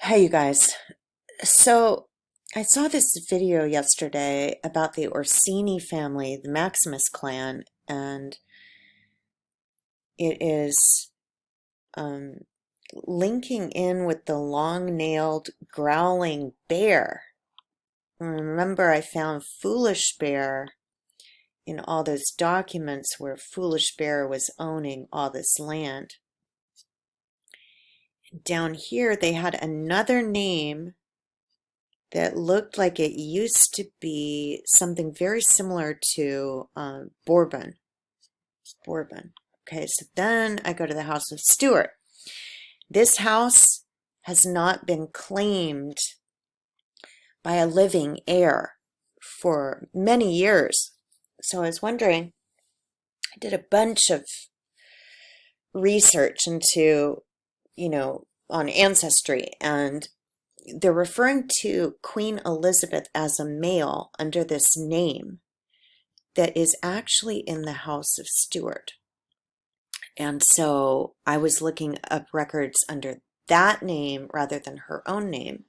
Hey, you guys. So I saw this video yesterday about the Orsini family, the Maximus clan, and it is um, linking in with the long-nailed, growling bear. Remember, I found Foolish Bear in all those documents where Foolish Bear was owning all this land. Down here, they had another name that looked like it used to be something very similar to Bourbon. Bourbon. Okay, so then I go to the House of Stuart. This house has not been claimed by a living heir for many years. So I was wondering, I did a bunch of research into, on ancestry, and they're referring to Queen Elizabeth as a male under this name that is actually in the House of Stuart. And so I was looking up records under that name rather than her own name.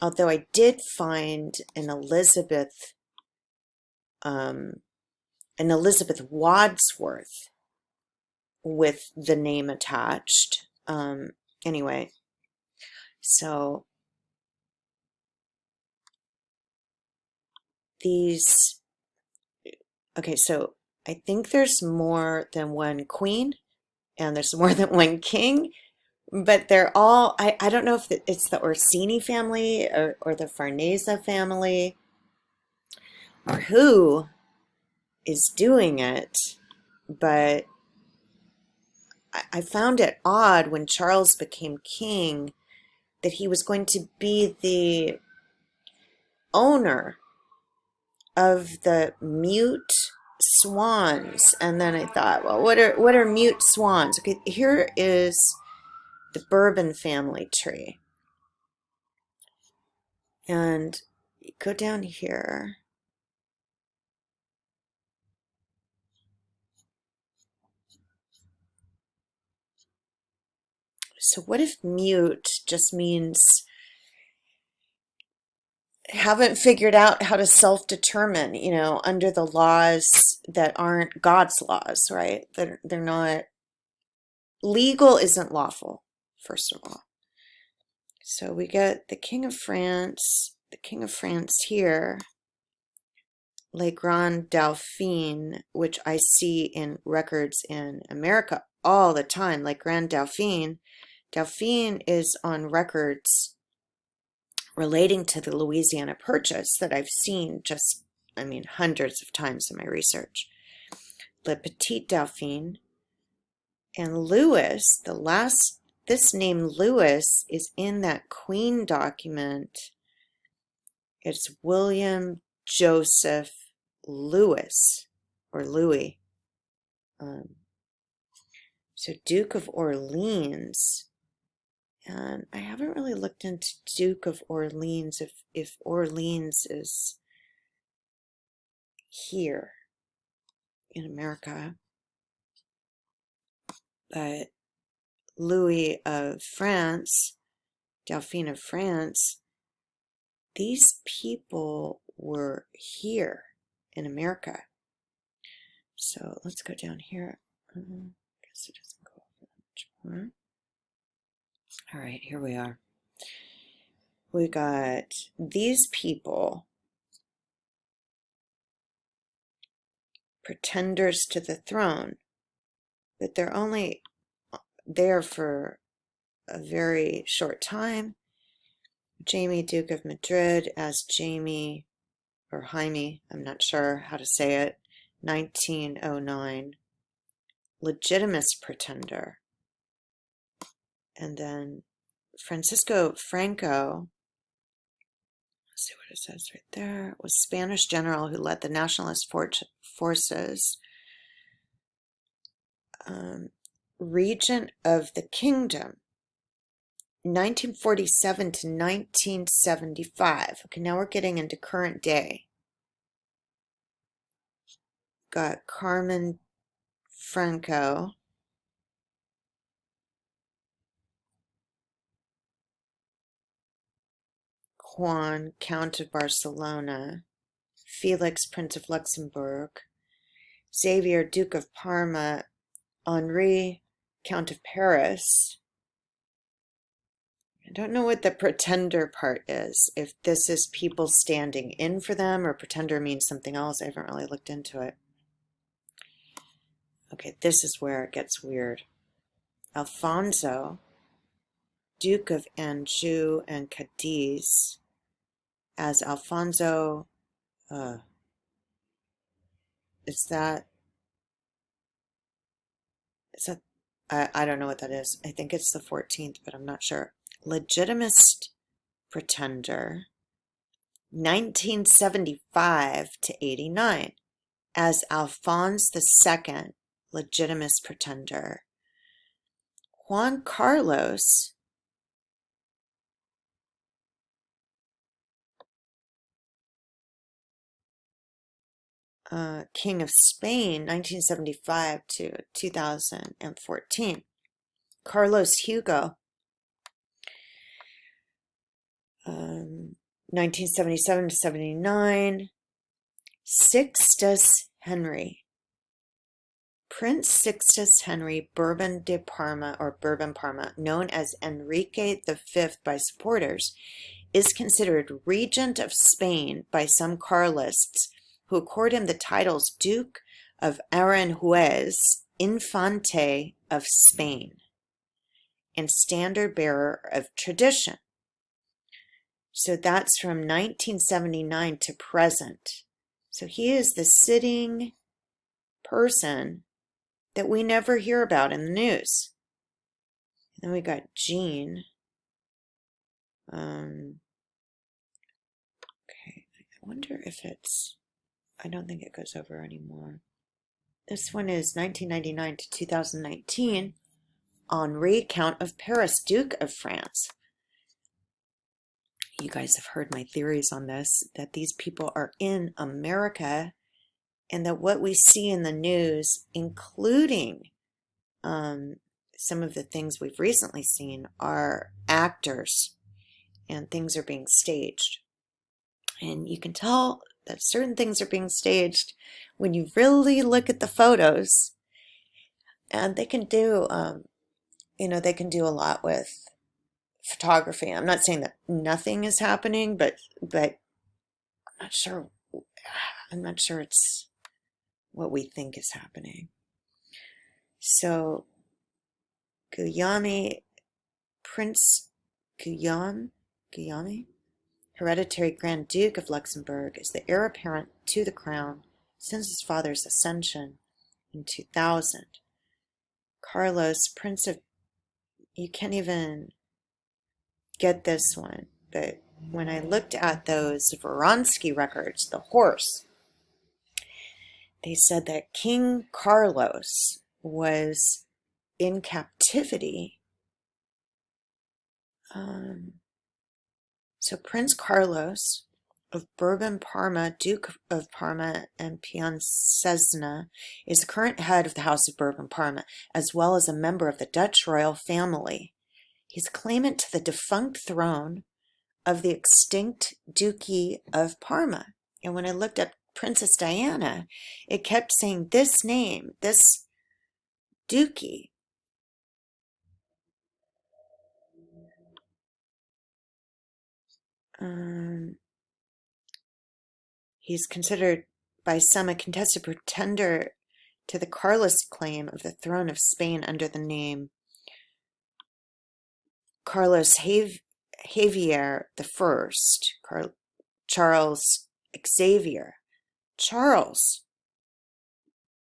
Although I did find an Elizabeth Wadsworth with the name attached. Anyway, so these, okay, so I think there's more than one queen and there's more than one king, but they're all, I don't know if it's the Orsini family or the Farnese family or who is doing it, but I found it odd when Charles became king that he was going to be the owner of the mute swans. And then I thought, well, what are mute swans? Okay, here is the Bourbon family tree. And you go down here. So what if mute just means haven't figured out how to self-determine, under the laws that aren't God's laws, right? They're not legal, isn't lawful, first of all. So we get the King of France here, Le Grand Dauphin, which I see in records in America all the time. Le Grand Dauphin. Dauphin is on records relating to the Louisiana Purchase that I've seen hundreds of times in my research. Le Petit Dauphin. And Louis, this name Louis is in that Queen document. It's William Joseph Louis, or Louis. So Duke of Orleans. And I haven't really looked into Duke of Orleans, if Orleans is here in America. But Louis of France, Dauphin of France, these people were here in America. So let's go down here. I guess it doesn't go over much more. All right, here we are. We got these people, pretenders to the throne, but they're only there for a very short time. Jamie, Duke of Madrid, as Jamie, or Jaime, I'm not sure how to say it, 1909. Legitimist pretender. And then Francisco Franco, let's see what it says right there, was Spanish general who led the nationalist forces. Regent of the kingdom, 1947 to 1975. Okay, now we're getting into current day. Got Carmen Franco. Juan, Count of Barcelona, Felix, Prince of Luxembourg, Xavier, Duke of Parma, Henri, Count of Paris. I don't know what the pretender part is, if this is people standing in for them or pretender means something else. I haven't really looked into it. Okay, this is where it gets weird. Alfonso, Duke of Anjou and Cadiz, as Alfonso, is that, I don't know what that is. I think it's the 14th, but I'm not sure. Legitimist pretender, 1975 to 89, as Alphonse II, legitimist pretender. Juan Carlos, King of Spain, 1975 to 2014. Carlos Hugo, 1977 to 79. Sixtus Henry, Prince Sixtus Henry Bourbon de Parma, or Bourbon Parma, known as Enrique V by supporters, is considered regent of Spain by some Carlists, who accord him the titles Duke of Aranjuez, Infante of Spain, and standard bearer of tradition. So that's from 1979 to present. So he is the sitting person that we never hear about in the news. And then we got Jean. Okay, I wonder if it's, I don't think it goes over anymore. This one is 1999 to 2019. Henri, Count of Paris, Duke of France. You guys have heard my theories on this, that these people are in America, and that what we see in the news, including some of the things we've recently seen, are actors, and things are being staged. And you can tell that certain things are being staged when you really look at the photos. And they can do, they can do a lot with photography. I'm not saying that nothing is happening, but I'm not sure it's what we think is happening. So Guillaume, Prince Guillaume, hereditary Grand Duke of Luxembourg, is the heir apparent to the crown since his father's ascension in 2000. Carlos, Prince of, you can't even get this one, but when I looked at those Veronsky records, the horse, they said that King Carlos was in captivity. So Prince Carlos of Bourbon Parma, Duke of Parma and Piancesna, is the current head of the House of Bourbon Parma, as well as a member of the Dutch royal family. He's claimant to the defunct throne of the extinct Duchy of Parma. And when I looked at Princess Diana, it kept saying this name, this Duchy. He's considered by some a contested pretender to the Carlist claim of the throne of Spain under the name Carlos Javier I, Charles Xavier. Charles.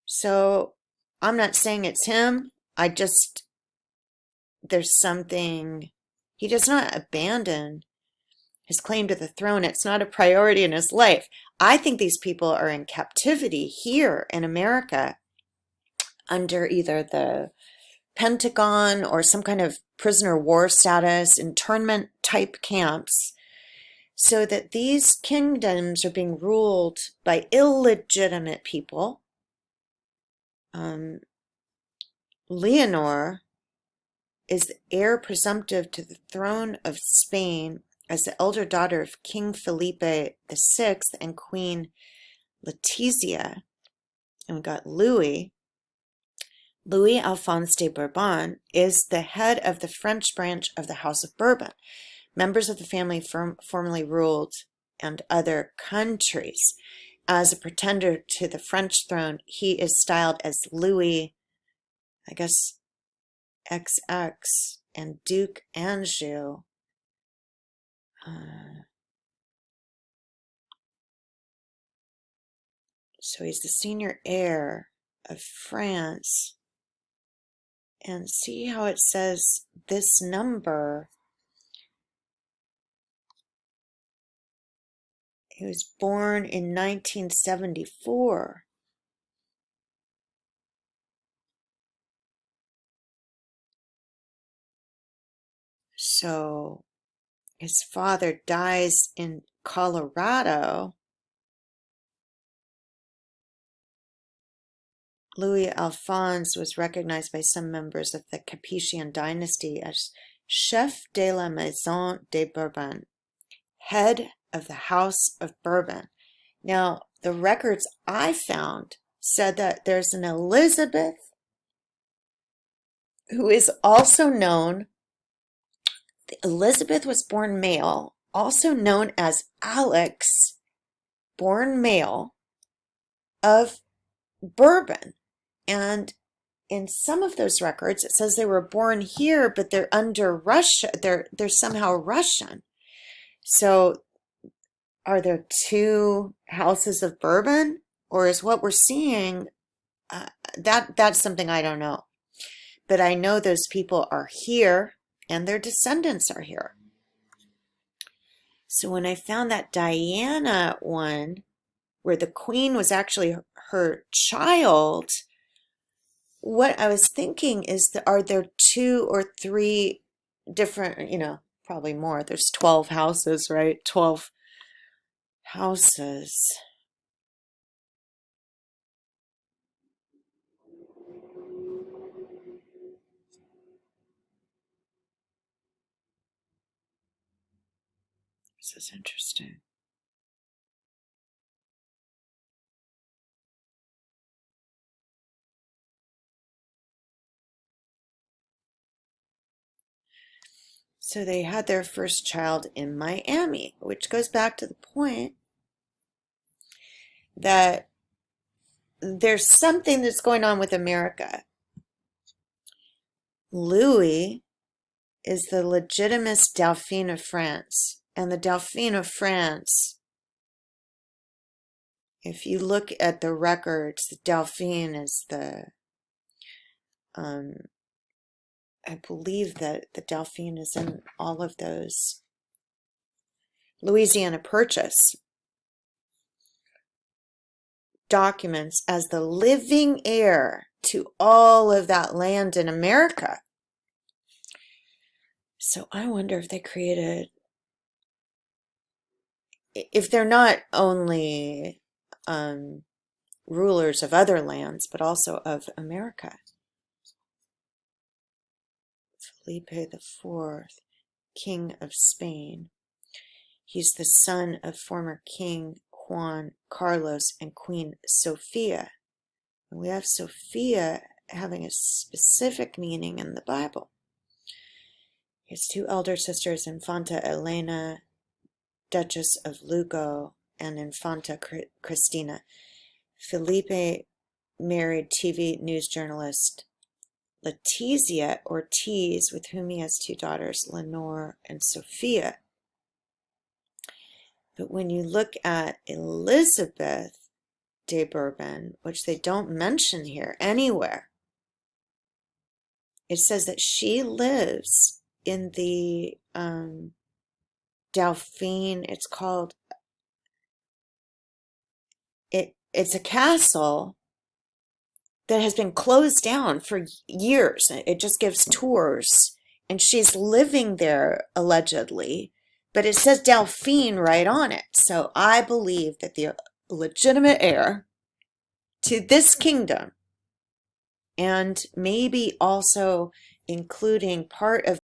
So I'm not saying it's him. There's something, he does not abandon his claim to the throne. It's not a priority in his life. I think these people are in captivity here in America under either the Pentagon or some kind of prisoner of war status, internment type camps, so that these kingdoms are being ruled by illegitimate people. Leonor is the heir presumptive to the throne of Spain as the elder daughter of King Felipe VI and Queen Letizia. And we got Louis. Louis Alphonse de Bourbon is the head of the French branch of the House of Bourbon. Members of the family formerly ruled and other countries. As a pretender to the French throne, he is styled as Louis, I guess, XX, and Duke Anjou. So he's the senior heir of France. And see how it says this number. He was born in 1974. So his father dies in Colorado. Louis Alphonse was recognized by some members of the Capetian dynasty as chef de la maison de Bourbon, head of the House of Bourbon. Now, the records I found said that there's an Elizabeth who is also known, Elizabeth was born male, also known as Alex, born male, of Bourbon. And in some of those records, it says they were born here, but they're under Russia. They're somehow Russian. So are there two houses of Bourbon? Or is what we're seeing, that's something I don't know. But I know those people are here and their descendants are here. So when I found that Diana one, where the queen was actually her child, what I was thinking is that are there 2 or 3 different, probably more. There's 12 houses, right? 12 houses. This is interesting. So they had their first child in Miami, which goes back to the point that there's something that's going on with America. Louis is the legitimate Dauphin of France. And the Dauphin of France, if you look at the records, the Dauphin is I believe that the Dauphin is in all of those Louisiana Purchase documents as the living heir to all of that land in America. So I wonder if they created, if they're not only rulers of other lands, but also of America. Felipe IV, King of Spain. He's the son of former King Juan Carlos and Queen Sophia. And we have Sophia having a specific meaning in the Bible. He has 2 elder sisters, Infanta Elena, Duchess of Lugo, and Infanta Cristina. Felipe married TV news journalist Letizia Ortiz, with whom he has 2 daughters, Lenore and Sophia. But when you look at Elizabeth de Bourbon, which they don't mention here anywhere, it says that she lives in the Dauphin. It's called, it's a castle that has been closed down for years. It just gives tours, and she's living there allegedly, but it says Dauphin right on it. So I believe that the legitimate heir to this kingdom, and maybe also including part of